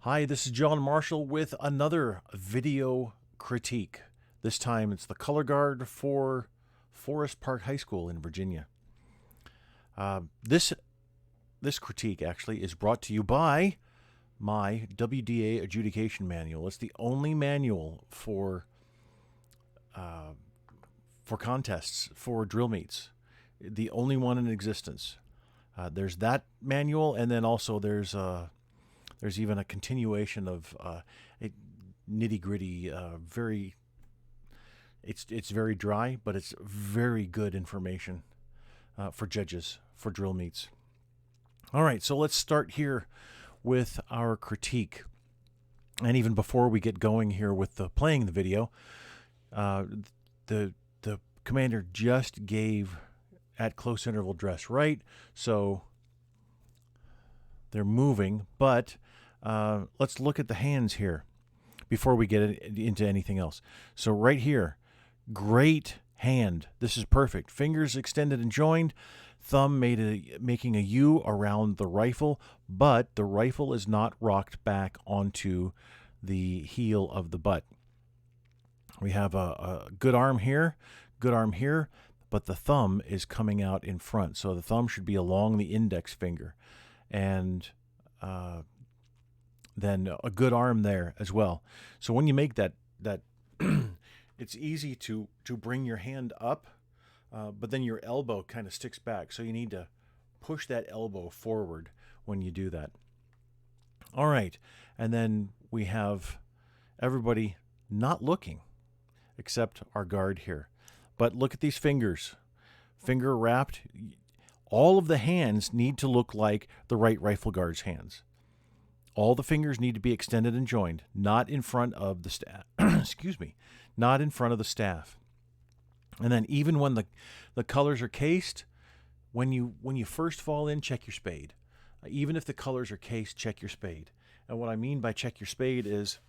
Hi, this is John Marshall with another video critique. This time it's the color guard for Forest Park High School in Virginia. This critique actually is brought to you by my WDA adjudication manual. It's the only manual for contests, for drill meets. The only one in existence. There's that manual, and then also there's even a continuation of nitty-gritty, it's very dry, but it's very good information for judges for drill meets. All right, so let's start here with our critique. And even before we get going here with playing the video, the commander just gave at close interval dress right, so they're moving, but let's look at the hands here before we get into anything else. So right here, great hand. This is perfect. Fingers extended and joined. Thumb making a U around the rifle, but the rifle is not rocked back onto the heel of the butt. We have a good arm here, but the thumb is coming out in front. So the thumb should be along the index finger. And then a good arm there as well. So when you make that it's easy to bring your hand up, but then your elbow kind of sticks back. So you need to push that elbow forward when you do that. All right, and then we have everybody not looking except our guard here. But look at these fingers, finger wrapped. All of the hands need to look like the right rifle guard's hands. All the fingers need to be extended and joined, not in front of the staff. Excuse me, not in front of the staff. And then even when the colors are cased, when you first fall in, check your spade. Even if the colors are cased, check your spade. And what I mean by check your spade is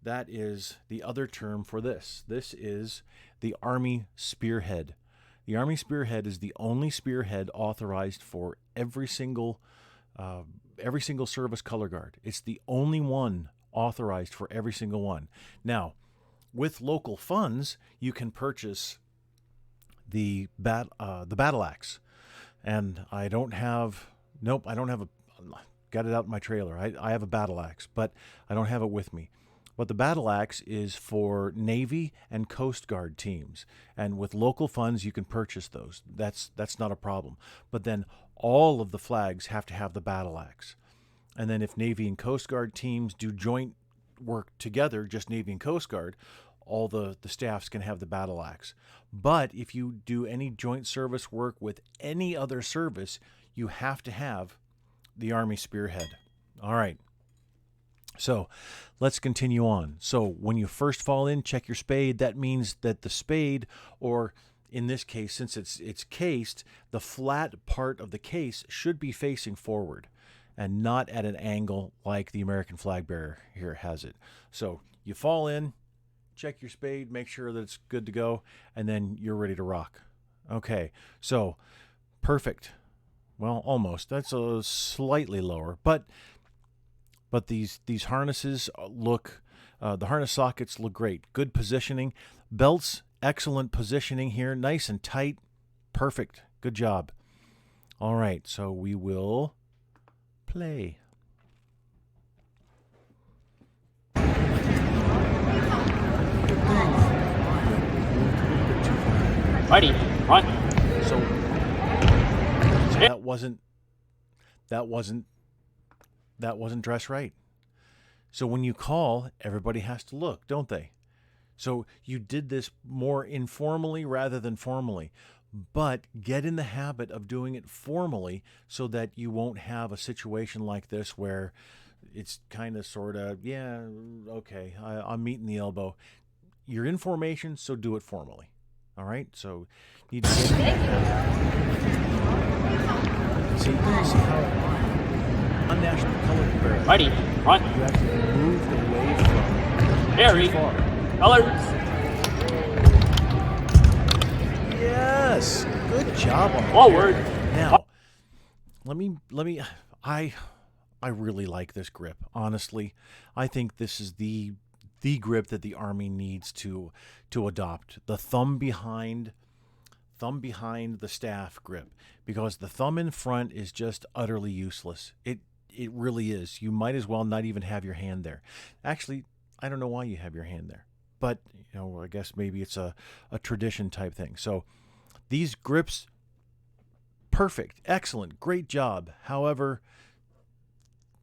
that is the other term for this. This is the Army spearhead. The Army spearhead is the only spearhead authorized for every single service color guard. It's the only one authorized for every single one. Now, with local funds, you can purchase the battle axe, and I don't have got it out in my trailer. I have a battle axe, but I don't have it with me. But the battle axe is for Navy and Coast Guard teams, and with local funds you can purchase those. That's not a problem. But then all of the flags have to have the battle axe. And then if Navy and Coast Guard teams do joint work together, just Navy and Coast Guard, all the staffs can have the battle axe. But if you do any joint service work with any other service, you have to have the Army spearhead. All right. So let's continue on. So when you first fall in, check your spade. That means that the spade, or in this case, since it's cased, the flat part of the case should be facing forward and not at an angle like the American flag bearer here has it. So you fall in, check your spade, make sure that it's good to go, and then you're ready to rock. Okay, so perfect. Well, almost. That's a slightly lower, but these harnesses look, the harness sockets look great. Good positioning. Belts, excellent positioning here. Nice and tight. Perfect. Good job. All right, so we will play. Righty, run. So that wasn't dress right. So when you call, everybody has to look, don't they? So you did this more informally rather than formally, but get in the habit of doing it formally so that you won't have a situation like this where it's kind of sort of, yeah, okay, I'm meeting the elbow. You're in formation, so do it formally. All right, so you need to get in that habit. See how on national color bearer, Righty, run. you actually moved away from Harry, too far. colors. Yes, good job on that. Forward. Now, let me I really like this grip. Honestly, I think this is the grip that the Army needs to adopt. The thumb behind the staff grip, because the thumb in front is just utterly useless. It really is. You might as well not even have your hand there. Actually, I don't know why you have your hand there, but I guess maybe it's a tradition type thing. So these grips, perfect, excellent, great job. However,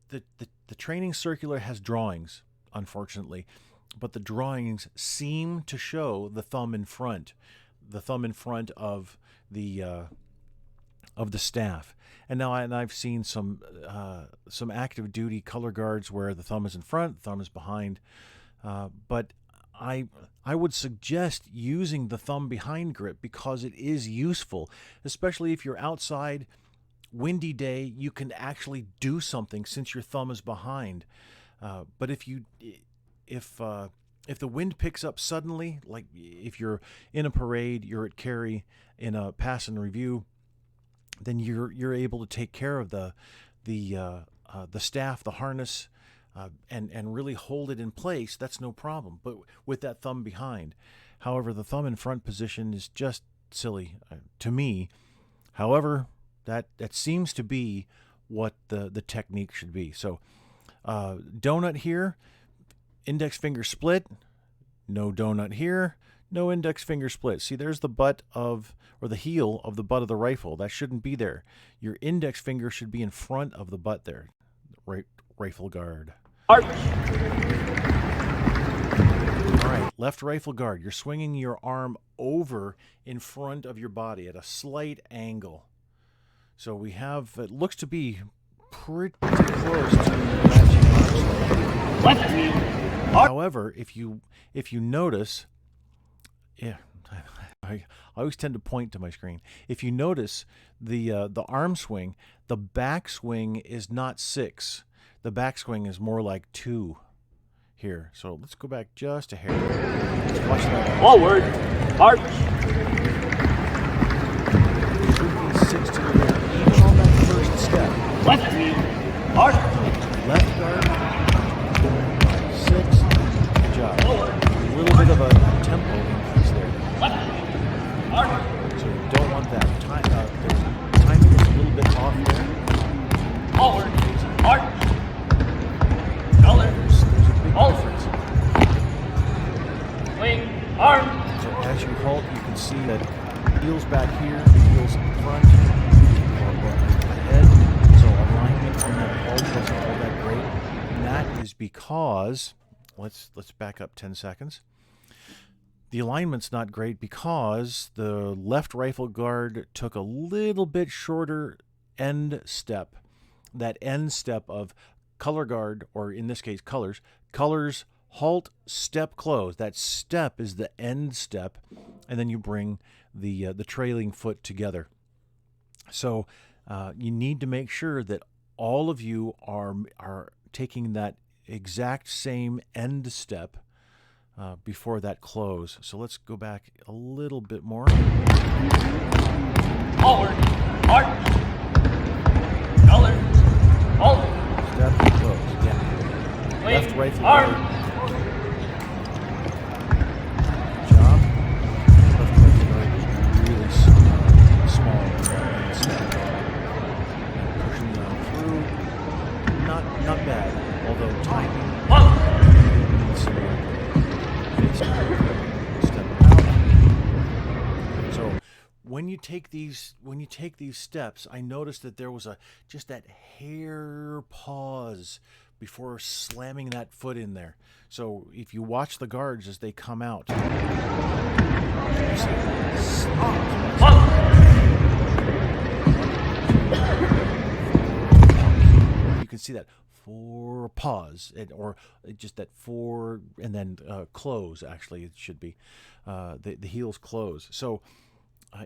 the training circular has drawings, unfortunately, but the drawings seem to show the thumb in front, of the staff. And now I've seen some active duty color guards where the thumb is in front, thumb is behind, but I would suggest using the thumb behind grip because it is useful, especially if you're outside, windy day. You can actually do something since your thumb is behind. But if the wind picks up suddenly, like if you're in a parade, you're at carry in a pass and review, then you're able to take care of the staff, the harness, and really hold it in place. That's no problem. But with that thumb behind, however, the thumb in front position is just silly to me. However, that seems to be what the technique should be. So donut here, index finger split, no donut here, no index finger split. See, there's the the heel of the butt of the rifle. That shouldn't be there. Your index finger should be in front of the butt there. Right, rifle guard. Arch. All right, left rifle guard. You're swinging your arm over in front of your body at a slight angle. So we have, it looks to be pretty close to matching arm swing. Left knee. However, if you notice, yeah, I always tend to point to my screen. If you notice the arm swing, the back swing is not 6. The back swing is more like 2 here. So let's go back just a hair. Let's watch that. Forward. Arch. Should be 6 to the rear, even on that first step. Left knee. Arch. Left guard. 6. Good job. Forward. A little bit of a tempo increase there. Left knee. Arch. So you don't want that. Timing is a little bit off there. Forward. Arch. Color. There's a big Halt. difference. Swing. Arm. So as you halt, you can see that heels back here, heels in front, or ahead. So alignment on that halt wasn't all that great. And that is because, let's back up 10 seconds. The alignment's not great because the left rifle guard took a little bit shorter end step. That end step of color guard, or in this case colors, halt, step, close. That step is the end step, and then you bring the trailing foot together. So you need to make sure that all of you are taking that exact same end step before that close. So let's go back a little bit more. Forward. Arch. Color. Halt. Step, close. Yeah. Swing. Left rifle Arm. guard. Good job. Left rifle guard is really small in that step. Pushing it on through. Not bad, although timing needs some work. Step out. So when you take these steps, I noticed that there was just that hair pause before slamming that foot in there. So if you watch the guards as they come out, you can see that 4 pause, or just that 4 and then close. Actually, it should be the heels close. So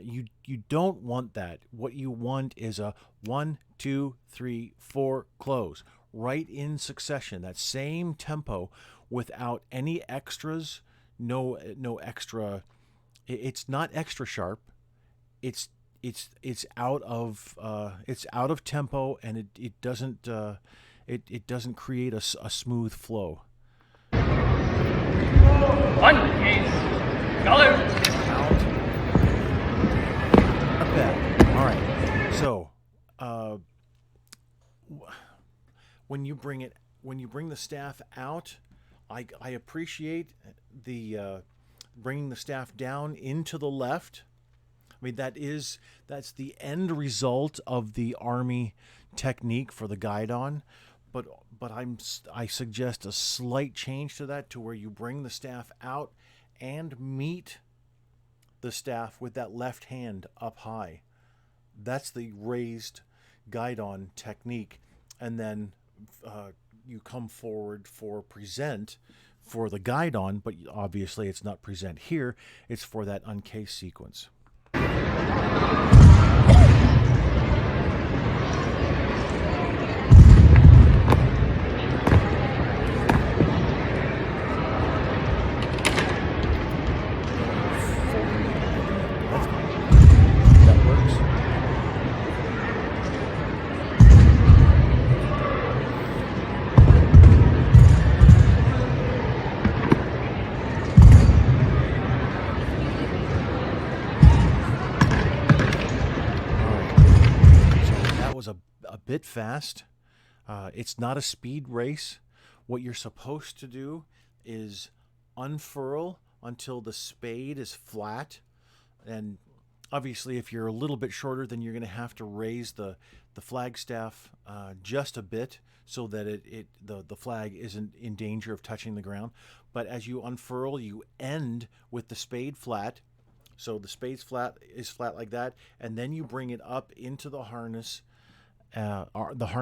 you don't want that. What you want is a 1, 2, 3, 4 close, right in succession. That same tempo without any extras. No extra. It's not extra sharp. It's out of tempo, and it doesn't it doesn't create a smooth flow. One case. Color. Out. Not bad. All right. So, when you bring the staff out, I appreciate the bringing the staff down into the left. I mean, that's the end result of the Army technique for the guidon, but I suggest a slight change to that, to where you bring the staff out and meet the staff with that left hand up high. That's the raised guidon technique, and then you come forward for present for the guidon, but obviously it's not present here. It's for that uncased sequence. That works. A bit fast. It's not a speed race. What you're supposed to do is unfurl until the spade is flat, and obviously if you're a little bit shorter, then you're going to have to raise the flagstaff just a bit, so that the flag isn't in danger of touching the ground. But as you unfurl, you end with the spade flat. So the spade's flat like that, and then you bring it up into the harness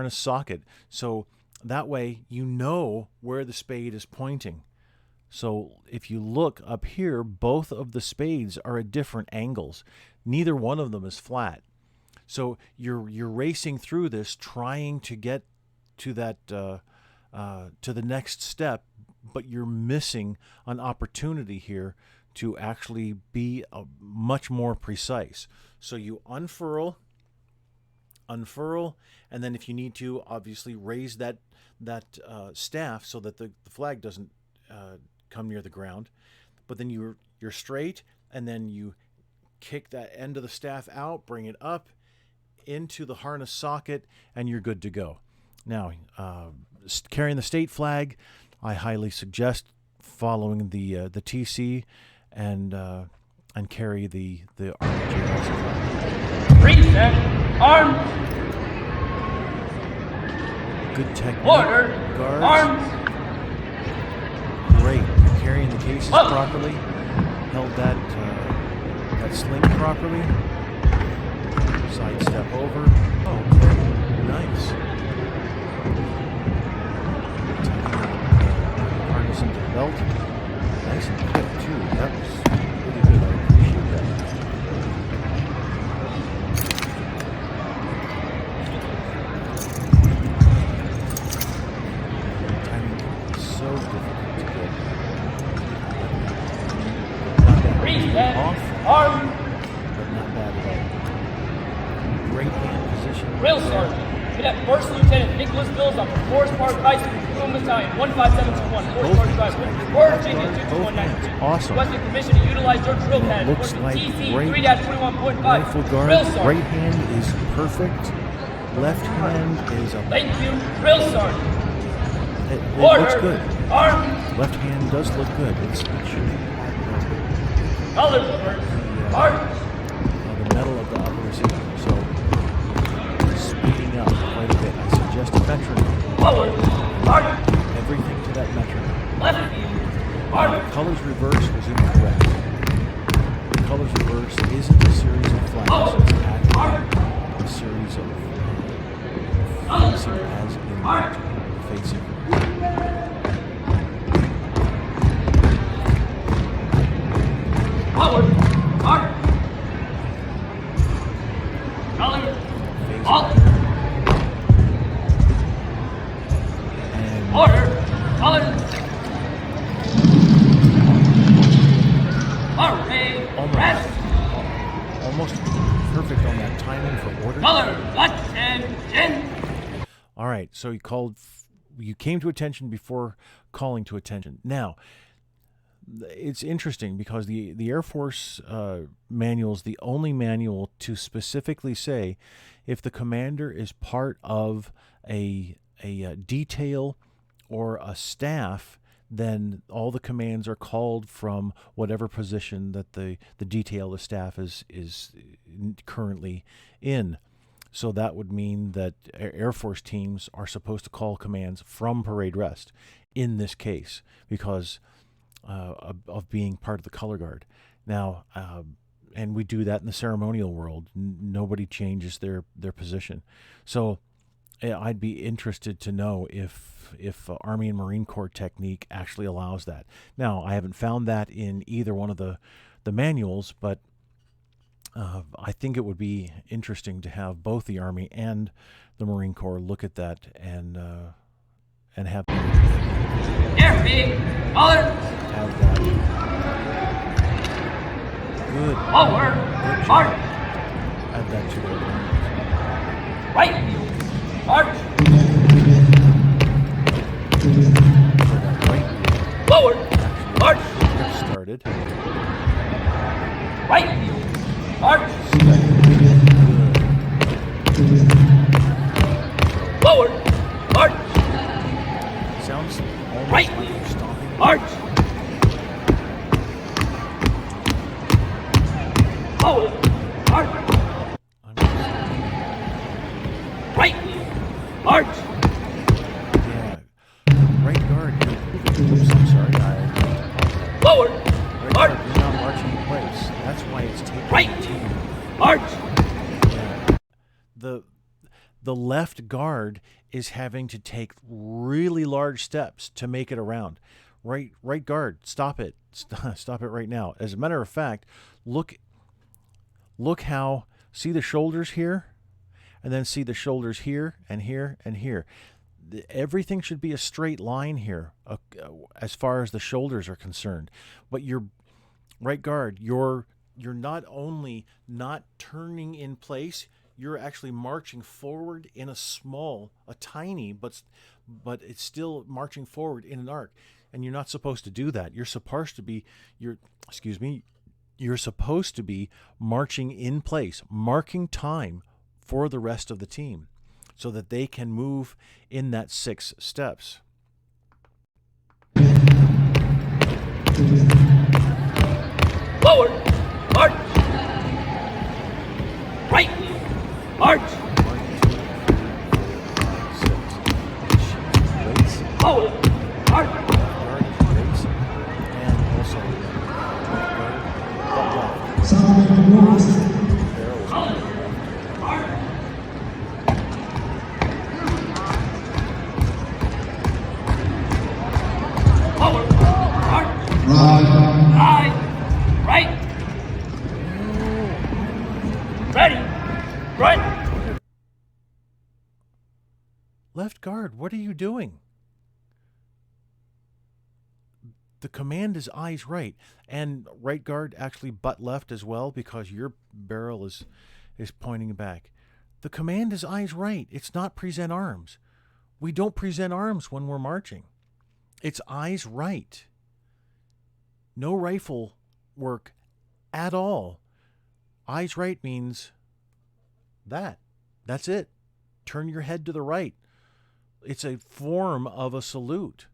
socket, so that way you know where the spade is pointing. So if you look up here, both of the spades are at different angles. Neither one of them is flat. So you're racing through this, trying to get to that to the next step, but you're missing an opportunity here to actually be much more precise. So you unfurl, and then if you need to, obviously raise that staff so that the flag doesn't come near the ground. But then you're straight, and then you kick that end of the staff out, bring it up into the harness socket, and you're good to go. Now, carrying the state flag, I highly suggest following the TC and carry the AJROTC flag. Reset. Arms. Good technique. Order. Guards. Arms. Great. You're carrying the cases properly. Held that sling properly. Side step over. Oh, okay. Nice. Harness into the belt. Nice and quick too. That was really good. I appreciate that. So difficult to get. Not bad. Reset. Off, Arm. but not bad at all. Great hand position. Drill Sergeant. Cadet First Lieutenant Nicholas Bills up from Forest Park High School, Plum Battalion 15721, Forest Park Drive, Virginia 22192. Awesome. Requesting permission to utilize your drill pad. Looks like TC great 3-21.5. rifle guard. Drill Sergeant. Right hand is perfect. Left hand is a. Thank you, Drill Sergeant. It Order. looks good. Arms. Left hand does look good. It should be Colors first. Arms. the metal of the upper receiver. So speeding up quite a bit. I suggest a metronome. Forward. Arms. Everything to that metronome. Left view. Arms. Colors reverse was incorrect. Colors reverse isn't a series of flags. It's actually a series of facing as in facing. Forward. Arms. Color. Halt. And Order. Color. So you came to attention before calling to attention. Now, it's interesting because the Air Force manual is the only manual to specifically say if the commander is part of a detail or a staff, then all the commands are called from whatever position that the detail, the staff is currently in. So that would mean that Air Force teams are supposed to call commands from parade rest in this case because of being part of the color guard. Now, and we do that in the ceremonial world. Nobody changes their position. So I'd be interested to know if Army and Marine Corps technique actually allows that. Now, I haven't found that in either one of the manuals, but I think it would be interesting to have both the Army and the Marine Corps look at that and have Airfield, color. Have that. Good. Forward, march. Add that to their Right, march. right Forward, march. get started. Right, march. Forward, march. Sounds almost Right. like you're stomping. March. Forward, march. Right, march. Yeah. Right guard. Oops, I'm sorry. Forward, Right march. guard, you're not marching in place. That's why it's taking Right. the team. March. Yeah. The left guard is having to take really large steps to make it around. Right guard, stop it. Stop it right now. As a matter of fact, look how, see the shoulders here? And then see the shoulders here and here and here. Everything should be a straight line here as far as the shoulders are concerned. But your right guard, you're not only not turning in place, you're actually marching forward in a tiny, but it's still marching forward in an arc. And you're not supposed to do that. You're supposed to be marching in place, marking time for the rest of the team so that they can move in that 6 steps. Forward, march. Right, march. 1, 2, 3, 4, 5, 6. Forward, march. Guard is racing. And also left guard, barrel is on the left. Forward, march. Right, right. Ready, run. Left guard, what are you doing? The command is eyes right, and right guard actually butt left as well because your barrel is pointing back. The command is eyes right. It's not present arms. We don't present arms when we're marching. It's eyes right. No rifle work at all. Eyes right means that. That's it. Turn your head to the right. It's a form of a salute,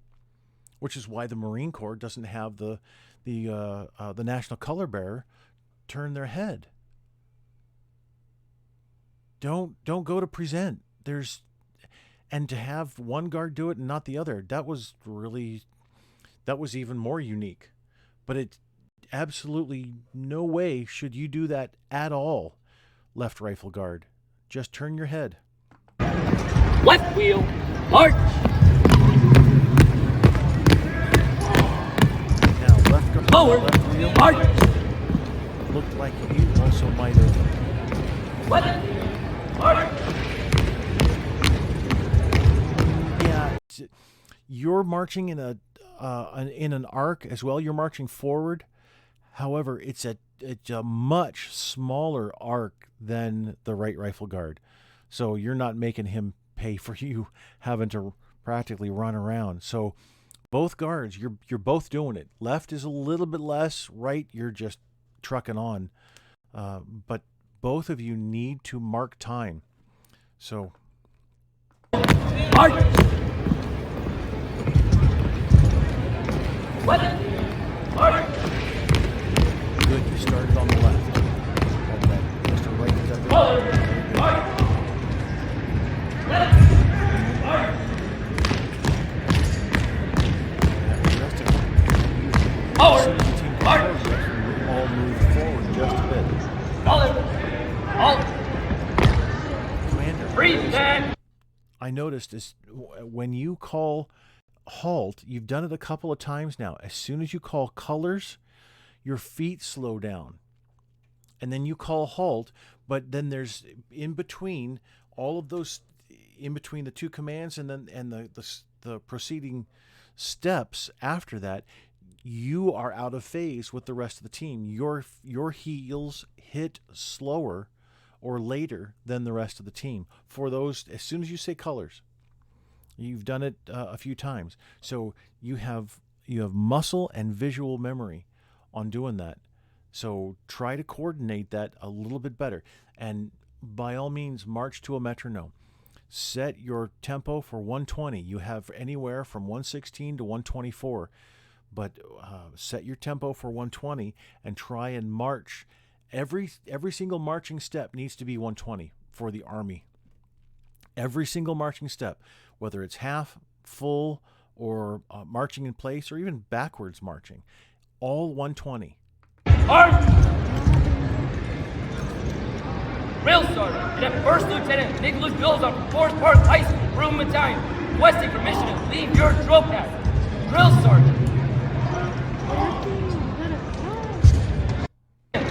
which is why the Marine Corps doesn't have the national color bearer turn their head. Don't go to present. And to have one guard do it and not the other, that was even more unique. But it absolutely no way should you do that at all, left rifle guard. Just turn your head. Left wheel, march. Now left guard, Forward, left wheel march. looked like you also might have. Left, march. Yeah, you're marching in an arc as well. You're marching forward. However, it's a much smaller arc than the right rifle guard. So you're not making him pay for you having to practically run around. So both guards, you're both doing it. Left is a little bit less, right you're just trucking on. But both of you need to mark time. So Mark. What? Mark. Good, you started on the left. Got that extra right to that. Color. Mark. Left. Mark. Forward. Mark. All move forward just a bit. Color. Halt. Commander. Breathe back. I noticed is when you call halt, you've done it a couple of times now. As soon as you call colors, your feet slow down. And then you call halt, but then there's in between all of those, in between the two commands and then the proceeding steps after that, you are out of phase with the rest of the team. Your heels hit slower or later than the rest of the team. For those, as soon as you say colors, you've done it a few times. So you have muscle and visual memory on doing that. So try to coordinate that a little bit better. And by all means, march to a metronome. Set your tempo for 120. You have anywhere from 116 to 124. But set your tempo for 120 and try and march. Every single marching step needs to be 120 for the Army. Every single marching step, whether it's half, full, or marching in place, or even backwards marching, all 120. Arm. Drill Sergeant, Cadet First Lieutenant Nicholas Bills on Forest Park High School, Room Battalion, requesting permission to leave your drill path. Drill Sergeant.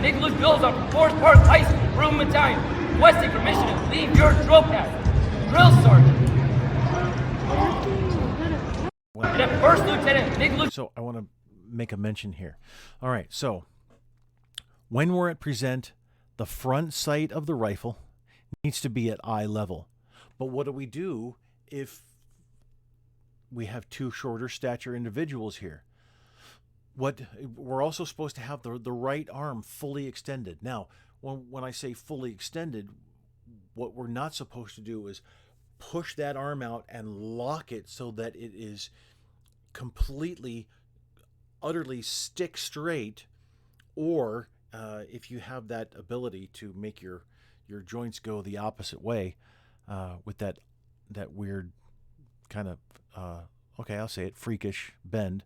Nicholas Bills on Forest Park High School, Room Battalion, requesting permission to leave your drill path. Drill Sergeant. Cadet First Lieutenant Nicholas. So I want to make a mention here. All right, so when we're at present, the front sight of the rifle needs to be at eye level. But what do we do if we have two shorter stature individuals here? We're also supposed to have the right arm fully extended. Now, when I say fully extended, what we're not supposed to do is push that arm out and lock it so that it is completely, utterly stick straight, or if you have that ability to make your joints go the opposite way with that weird kind of okay, I'll say it, freakish bend.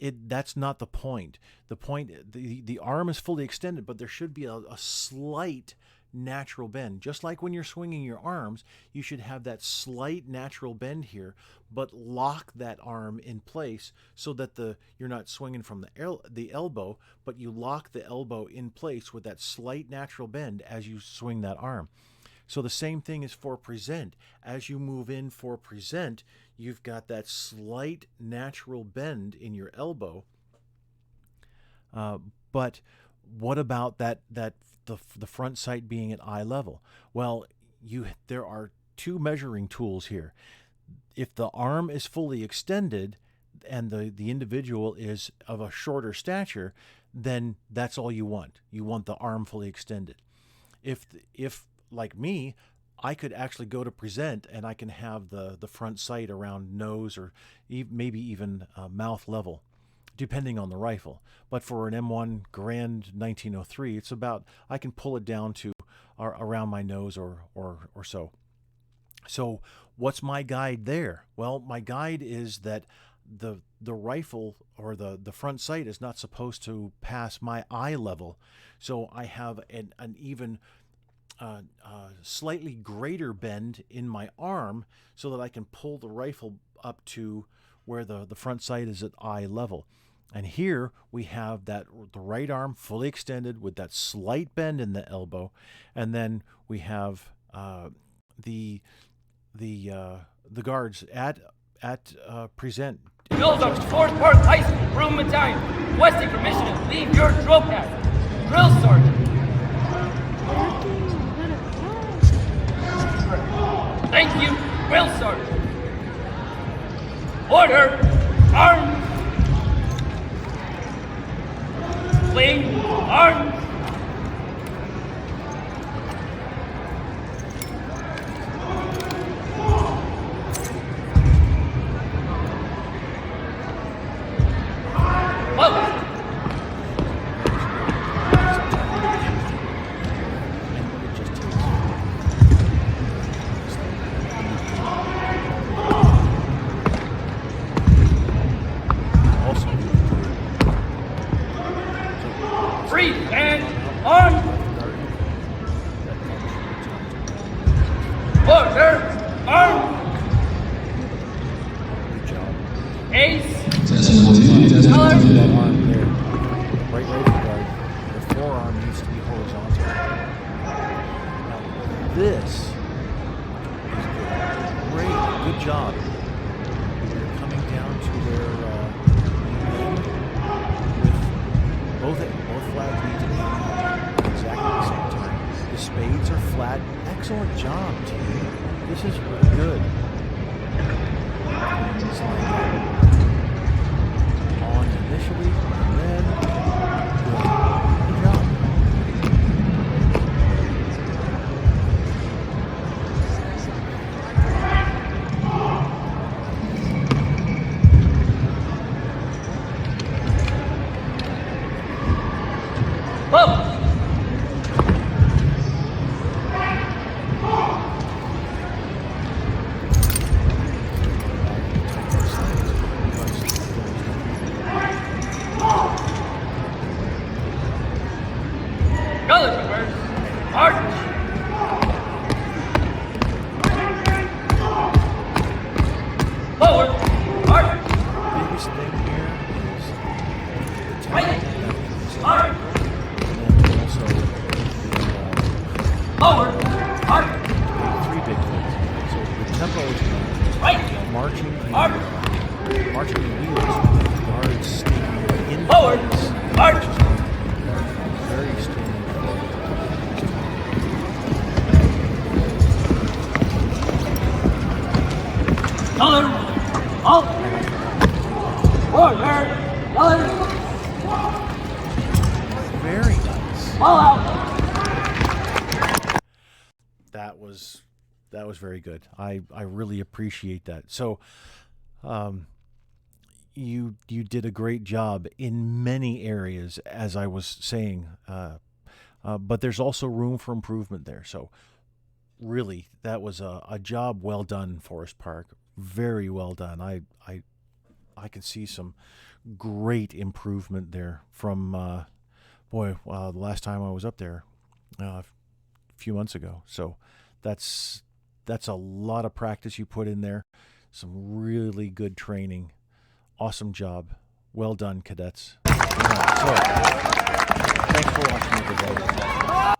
That's not the point. The point, the arm is fully extended, but there should be a slight natural bend. Just like when you're swinging your arms, you should have that slight natural bend here, but lock that arm in place so that you're not swinging from the elbow, but you lock the elbow in place with that slight natural bend as you swing that arm. So the same thing is for present. As you move in for present, you've got that slight natural bend in your elbow. But what about the front sight being at eye level? Well, there are two measuring tools here. If the arm is fully extended and the individual is of a shorter stature, then that's all you want. You want the arm fully extended. If like me, I could actually go to present and I can have the front sight around nose or maybe even mouth level, depending on the rifle. But for an M1 Grand 1903, it's about, I can pull it down to around my nose or so. So what's my guide there? Well, my guide is that the rifle or the front sight is not supposed to pass my eye level. So I have an even slightly greater bend in my arm so that I can pull the rifle up to where the front sight is at eye level. And here we have the right arm fully extended with that slight bend in the elbow, and then we have the guards at present. Bills on Forest Park High School, Room Battalion, requesting permission to leave your drill path. Drill Sergeant. Thank you, Drill Sergeant. Order, arms. Clean, arms. Close. Freeze and on. Order, arm. Good job. Ace. That arm there, right razor guard, the forearm needs to be horizontal. Now, this is good. Great, good job. You're coming down to where you end with both flags need to be at exactly the same time. The spades are flat. Excellent job, team. This is really good. It's like on initially, and then good job. Close. Colors reverse. March. Forward. March. Biggest thing here is the Right. tempo. March. And then also Forward. March. three big things. So the tempo is good. Right. Marching March. marching the wheels, the guards staying in Forward. place, March. which is very strange. Color. Halt. Order. Color. Very nice. All out. That was very good. I really appreciate that. So, you did a great job in many areas, as I was saying, but there's also room for improvement there. So, really, that was a job well done, Forest Park. Very well done. I can see some great improvement there from the last time I was up there a few months ago. So that's a lot of practice you put in there. Some really good training. Awesome job. Well done, cadets. So thanks for watching, everybody.